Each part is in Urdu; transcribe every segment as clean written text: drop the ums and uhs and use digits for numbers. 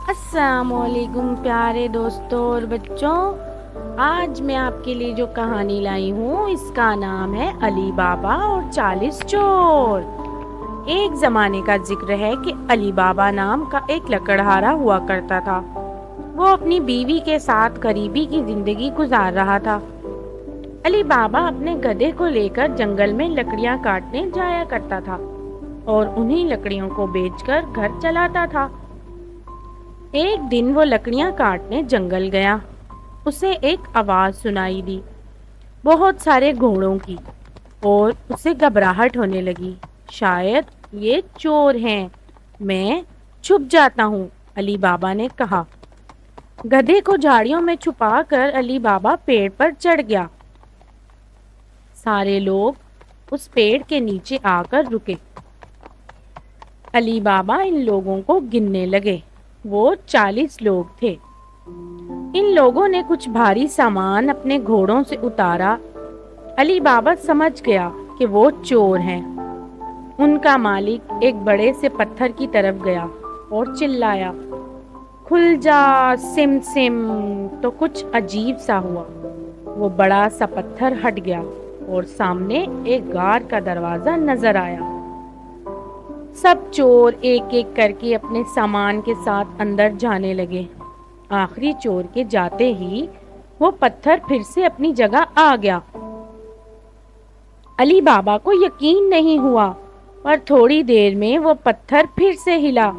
السلام علیکم پیارے دوستوں اور بچوں، آج میں آپ کے لیے جو کہانی لائی ہوں اس کا نام ہے علی بابا اور 40 چور۔ ایک زمانے کا ذکر ہے کہ علی بابا نام کا ایک لکڑہارا ہوا کرتا تھا۔ وہ اپنی بیوی کے ساتھ غریبی کی زندگی گزار رہا تھا۔ علی بابا اپنے گدھے کو لے کر جنگل میں لکڑیاں کاٹنے جایا کرتا تھا اور انہی لکڑیوں کو بیچ کر گھر چلاتا تھا۔ ایک دن وہ لکڑیاں کاٹنے جنگل گیا۔ اسے ایک آواز سنائی دی، بہت سارے گھوڑوں کی، اور اسے گھبراہٹ ہونے لگی۔ شاید یہ چور ہیں، میں چھپ جاتا ہوں، علی بابا نے کہا۔ گدھے کو جھاڑیوں میں چھپا کر علی بابا پیڑ پر چڑھ گیا۔ سارے لوگ اس پیڑ کے نیچے آ کر رکے۔ علی بابا ان لوگوں کو گننے لگے۔ وہ 40 لوگ تھے۔ ان لوگوں نے کچھ بھاری سامان اپنے گھوڑوں سے اتارا۔ علی بابا سمجھ گیا کہ وہ چور ہیں۔ ان کا مالک ایک بڑے سے پتھر کی طرف گیا اور چلایا، کھل جا سم سم۔ تو کچھ عجیب سا ہوا۔ وہ بڑا سا پتھر ہٹ گیا اور سامنے ایک غار کا دروازہ نظر آیا۔ سب چور ایک ایک کر کے اپنے سامان کے ساتھ اندر جانے لگے۔ آخری چور کے جاتے ہی وہ پتھر پھر سے اپنی جگہ آ گیا۔ علی بابا کو یقین نہیں ہوا، پر تھوڑی دیر میں وہ پتھر پھر سے ہلا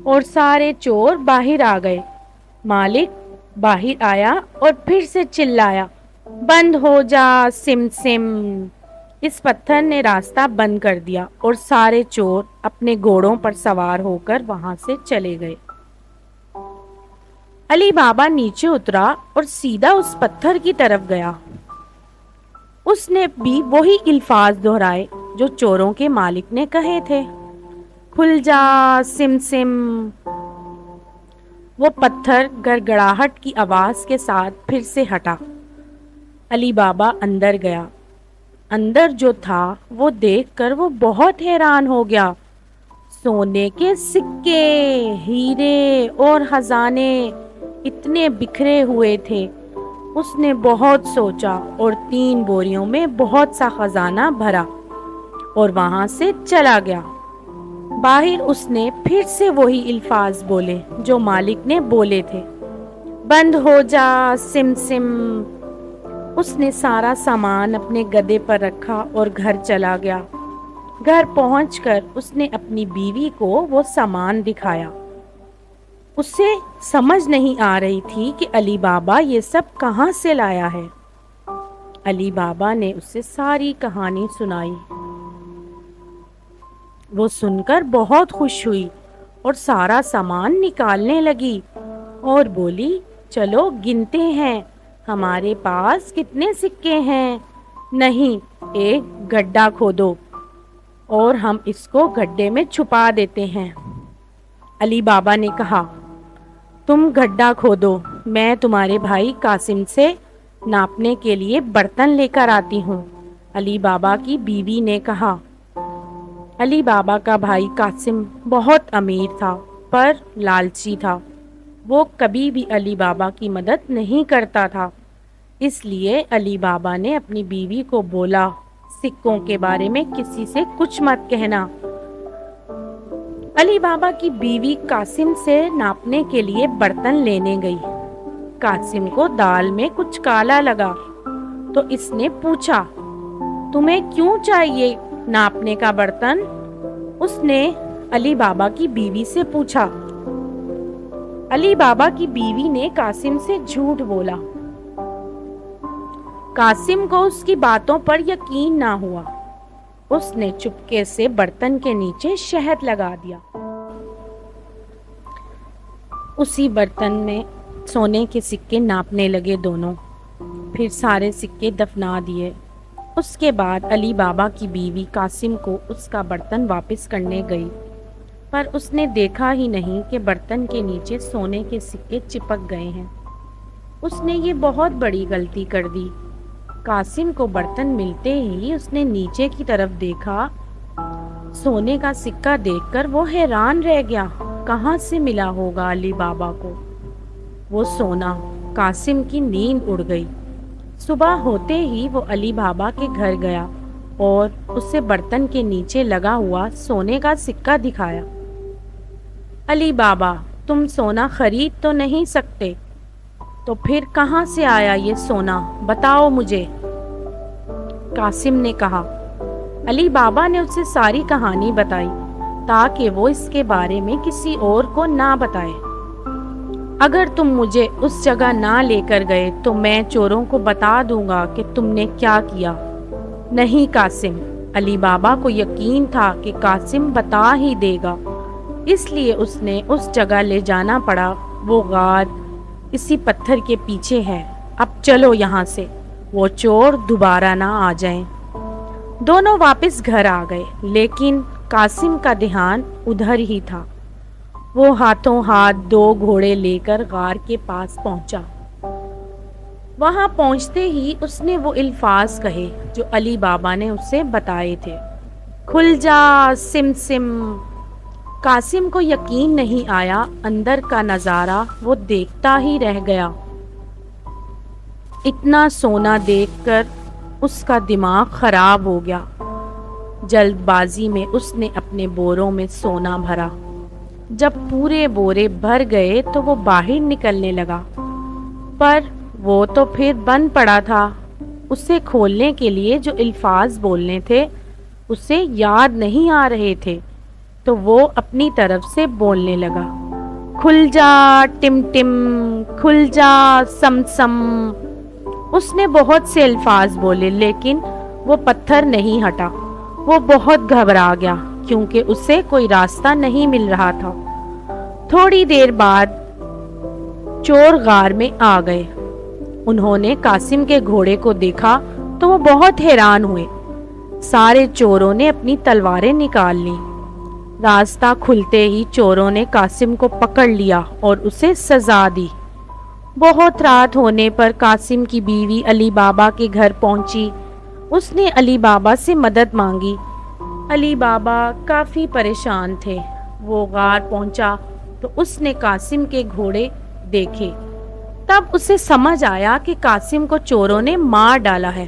اور سارے چور باہر آ گئے۔ مالک باہر آیا اور پھر سے چلایا، بند ہو جا سم سم۔ اس پتھر نے راستہ بند کر دیا اور سارے چور اپنے گھوڑوں پر سوار ہو کر وہاں سے چلے گئے۔ علی بابا نیچے اترا اور سیدھا اس پتھر کی طرف گیا۔ اس نے بھی وہی الفاظ دہرائے جو چوروں کے مالک نے کہے تھے، کھل جا سم سم۔ وہ پتھر گڑگڑاہٹ کی آواز کے ساتھ پھر سے ہٹا۔ علی بابا اندر گیا۔ اندر جو تھا وہ دیکھ کر وہ بہت حیران ہو گیا۔ سونے کے سکے، ہیرے اور خزانے اتنے بکھرے ہوئے تھے۔ اس نے بہت سوچا اور 3 بوریوں میں بہت سا خزانہ بھرا اور وہاں سے چلا گیا۔ باہر اس نے پھر سے وہی الفاظ بولے جو مالک نے بولے تھے، بند ہو جا سم سم۔ اس نے سارا سامان اپنے گدھے پر رکھا اور گھر چلا گیا۔ گھر پہنچ کر اس نے اپنی بیوی کو وہ سامان دکھایا۔ اسے سمجھ نہیں آ رہی تھی کہ علی بابا یہ سب کہاں سے لایا ہے۔ علی بابا نے اسے ساری کہانی سنائی۔ وہ سن کر بہت خوش ہوئی اور سارا سامان نکالنے لگی اور بولی، چلو گنتے ہیں، ہمارے پاس کتنے سکے ہیں۔ نہیں، ایک گڈھا کھودو اور ہم اس کو گڈھے میں چھپا دیتے ہیں۔ علی بابا نے کہا، تم گڈھا کھودو، میں تمہارے بھائی قاسم سے ناپنے کے لیے برتن لے کر آتی ہوں۔ علی بابا کی بیوی نے کہا۔ علی بابا کا بھائی قاسم بہت امیر تھا پر لالچی تھا۔ وہ کبھی بھی علی بابا کی مدد نہیں کرتا تھا۔ اس لیے علی بابا نے اپنی بیوی کو بولا، سکوں کے بارے میں کسی سے کچھ مت کہنا۔ علی بابا کی بیوی قاسم سے ناپنے کے لیے برتن لینے گئی۔ قاسم کو دال میں کچھ کالا لگا تو اس نے پوچھا، تمہیں کیوں چاہیے ناپنے کا برتن؟ اس نے علی بابا کی بیوی سے پوچھا۔ علی بابا کی بیوی نے قاسم سے جھوٹ بولا۔ قاسم کو اس کی باتوں پر یقین نہ ہوا۔ اس نے چپکے سے برتن کے نیچے شہد لگا دیا۔ اسی برتن میں سونے کے سکے ناپنے لگے دونوں، پھر سارے سکے دفنا دیے۔ اس کے بعد علی بابا کی بیوی قاسم کو اس کا برتن واپس کرنے گئی، پر اس نے دیکھا ہی نہیں کہ برتن کے نیچے سونے کے سکے چپک گئے ہیں۔ اس نے یہ بہت بڑی غلطی کر دی۔ قاسم کو برتن ملتے ہی اس نے نیچے کی طرف دیکھا۔ سونے کا سکہ دیکھ کر وہ حیران رہ گیا۔ کہاں سے ملا ہوگا علی بابا کو وہ سونا؟ قاسم کی نیند اڑ گئی۔ صبح ہوتے ہی وہ علی بابا کے گھر گیا اور اسے برتن کے نیچے لگا ہوا سونے کا سکہ دکھایا۔ علی بابا، تم سونا خرید تو نہیں سکتے، تو پھر کہاں سے آیا یہ سونا؟ بتاؤ مجھے، قاسم نے کہا۔ علی بابا نے اسے ساری کہانی بتائی تاکہ وہ اس کے بارے میں کسی اور کو نہ بتائے۔ اگر تم مجھے اس جگہ نہ لے کر گئے تو میں چوروں کو بتا دوں گا کہ تم نے کیا کیا۔ نہیں قاسم، علی بابا کو یقین تھا کہ قاسم بتا ہی دے گا، اس لیے اس نے اس جگہ لے جانا پڑا۔ وہ غار اسی پتھر کے پیچھے ہے، اب چلو یہاں سے، وہ چور دوبارہ نہ آ جائیں۔ دونوں واپس گھر آ گئے، لیکن قاسم کا دھیان ادھر ہی تھا۔ وہ ہاتھوں ہاتھ 2 گھوڑے لے کر غار کے پاس پہنچا۔ وہاں پہنچتے ہی اس نے وہ الفاظ کہے جو علی بابا نے اسے بتائے تھے، کھل جا سم سم۔ قاسم کو یقین نہیں آیا، اندر کا نظارہ وہ دیکھتا ہی رہ گیا۔ اتنا سونا دیکھ کر اس کا دماغ خراب ہو گیا۔ جلد بازی میں اس نے اپنے بوروں میں سونا بھرا۔ جب پورے بورے بھر گئے تو وہ باہر نکلنے لگا، پر وہ تو پھر بند پڑا تھا۔ اسے کھولنے کے لیے جو الفاظ بولنے تھے اسے یاد نہیں آ رہے تھے، تو وہ اپنی طرف سے بولنے لگا، کھل جا ٹم ٹم، کھل جا سم سم۔ اس نے بہت سے الفاظ بولے لیکن وہ پتھر نہیں ہٹا۔ وہ بہت گھبرا گیا کیونکہ اسے کوئی راستہ نہیں مل رہا تھا۔ تھوڑی دیر بعد چور غار میں آ گئے۔ انہوں نے قاسم کے گھوڑے کو دیکھا تو وہ بہت حیران ہوئے۔ سارے چوروں نے اپنی تلواریں نکال لیں۔ راستہ کھلتے ہی چوروں نے قاسم کو پکڑ لیا اور اسے سزا دی۔ بہت رات ہونے پر قاسم کی بیوی علی بابا کے گھر پہنچی۔ اس نے علی بابا سے مدد مانگی۔ علی بابا کافی پریشان تھے۔ وہ غار پہنچا تو اس نے قاسم کے گھوڑے دیکھے۔ تب اسے سمجھ آیا کہ قاسم کو چوروں نے مار ڈالا ہے۔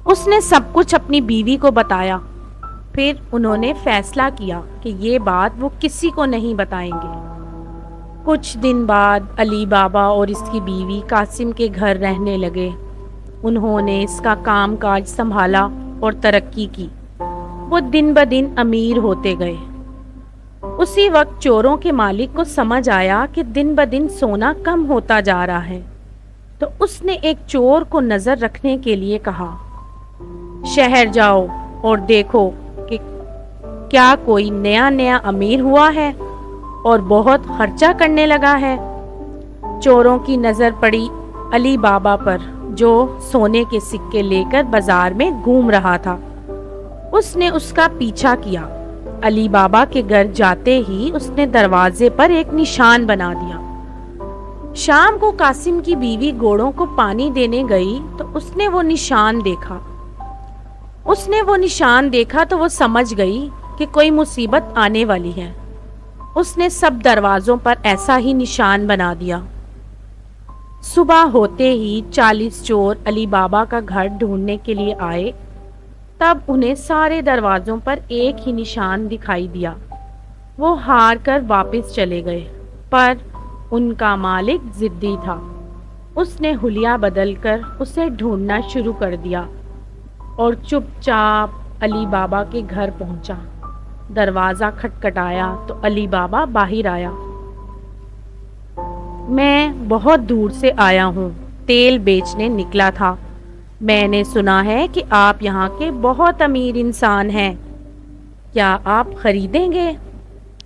اس نے سب کچھ اپنی بیوی کو بتایا۔ پھر انہوں نے فیصلہ کیا کہ یہ بات وہ کسی کو نہیں بتائیں گے۔ کچھ دن بعد علی بابا اور اس کی بیوی قاسم کے گھر رہنے لگے۔ انہوں نے اس کا کام کاج سنبھالا اور ترقی کی۔ وہ دن بدن امیر ہوتے گئے۔ اسی وقت چوروں کے مالک کو سمجھ آیا کہ دن بدن سونا کم ہوتا جا رہا ہے، تو اس نے ایک چور کو نظر رکھنے کے لیے کہا، شہر جاؤ اور دیکھو کہ کیا کوئی نیا امیر ہوا ہے اور بہت خرچہ کرنے لگا ہے۔ چوروں کی نظر پڑی علی بابا پر، جو سونے کے سکے لے کر بازار میں گھوم رہا تھا۔ اس نے اس کا پیچھا کیا۔ علی بابا کے گھر جاتے ہی اس نے دروازے پر ایک نشان بنا دیا۔ شام کو قاسم کی بیوی گھوڑوں کو پانی دینے گئی تو اس نے وہ نشان دیکھا تو وہ سمجھ گئی کہ کوئی مصیبت آنے والی ہے۔ اس نے سب دروازوں پر ایسا ہی نشان بنا دیا۔ صبح ہوتے ہی 40 چور علی بابا کا گھر ڈھونڈنے کے لیے آئے۔ تب انہیں سارے دروازوں پر ایک ہی نشان دکھائی دیا۔ وہ ہار کر واپس چلے گئے، پر ان کا مالک ضدی تھا۔ اس نے حلیہ بدل کر اسے ڈھونڈنا شروع کر دیا اور چپ چاپ علی بابا کے گھر پہنچا۔ دروازہ کھٹکھٹایا تو علی بابا باہر آیا۔ میں بہت دور سے آیا ہوں، تیل بیچنے نکلا تھا۔ میں نے سنا ہے کہ آپ یہاں کے بہت امیر انسان ہیں، کیا آپ خریدیں گے؟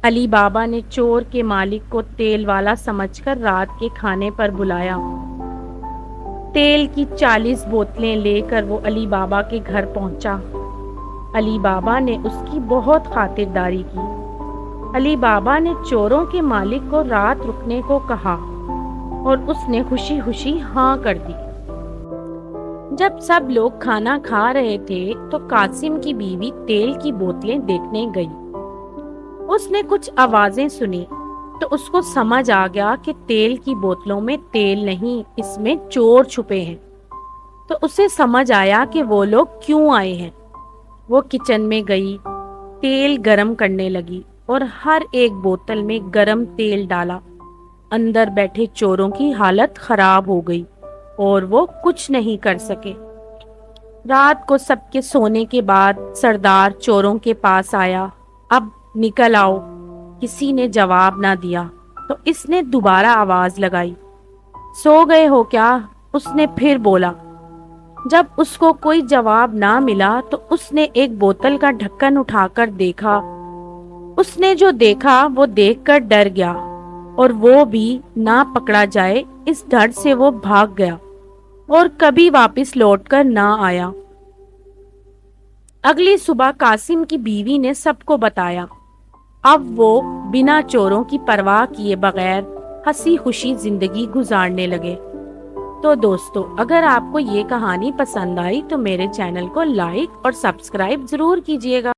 علی بابا نے چور کے مالک کو تیل والا سمجھ کر رات کے کھانے پر بلایا۔ تیل کی 40 بوتلیں لے کر وہ علی بابا کے گھر پہنچا۔ علی بابا نے اس کی بہت خاطرداری کی۔ علی بابا نے چوروں کے مالک کو رات رکنے کو کہا اور اس نے خوشی خوشی ہاں کر دی۔ جب سب لوگ کھانا کھا رہے تھے تو قاسم کی بیوی تیل کی بوتلیں دیکھنے گئی۔ اس نے کچھ آوازیں سنی تو اس کو سمجھ آ گیا کہ تیل کی بوتلوں میں تیل نہیں، اس میں چور چھپے ہیں۔ تو اسے سمجھ آیا کہ وہ لوگ کیوں آئے ہیں۔ وہ کچن میں گئی، تیل گرم کرنے لگی اور ہر ایک بوتل میں گرم تیل ڈالا۔ اندر بیٹھے چوروں کی حالت خراب ہو گئی اور وہ کچھ نہیں کر سکے۔ رات کو سب کے سونے کے بعد سردار چوروں کے پاس آیا۔ اب نکل آؤ۔ کسی نے جواب نہ دیا تو اس نے دوبارہ آواز لگائی۔ سو گئے ہو کیا؟ اس نے پھر بولا۔ جب اس کو کوئی جواب نہ ملا تو اس نے ایک بوتل کا ڈھکن اٹھا کر دیکھا۔ اس نے جو دیکھا وہ دیکھ کر ڈر گیا اور وہ بھی نہ پکڑا جائے اس ڈر سے وہ بھاگ گیا اور کبھی واپس لوٹ کر نہ آیا۔ اگلی صبح قاسم کی بیوی نے سب کو بتایا۔ اب وہ بنا چوروں کی پرواہ کیے بغیر ہنسی خوشی زندگی گزارنے لگے۔ تو دوستو، اگر آپ کو یہ کہانی پسند آئی تو میرے چینل کو لائک اور سبسکرائب ضرور کیجیے گا۔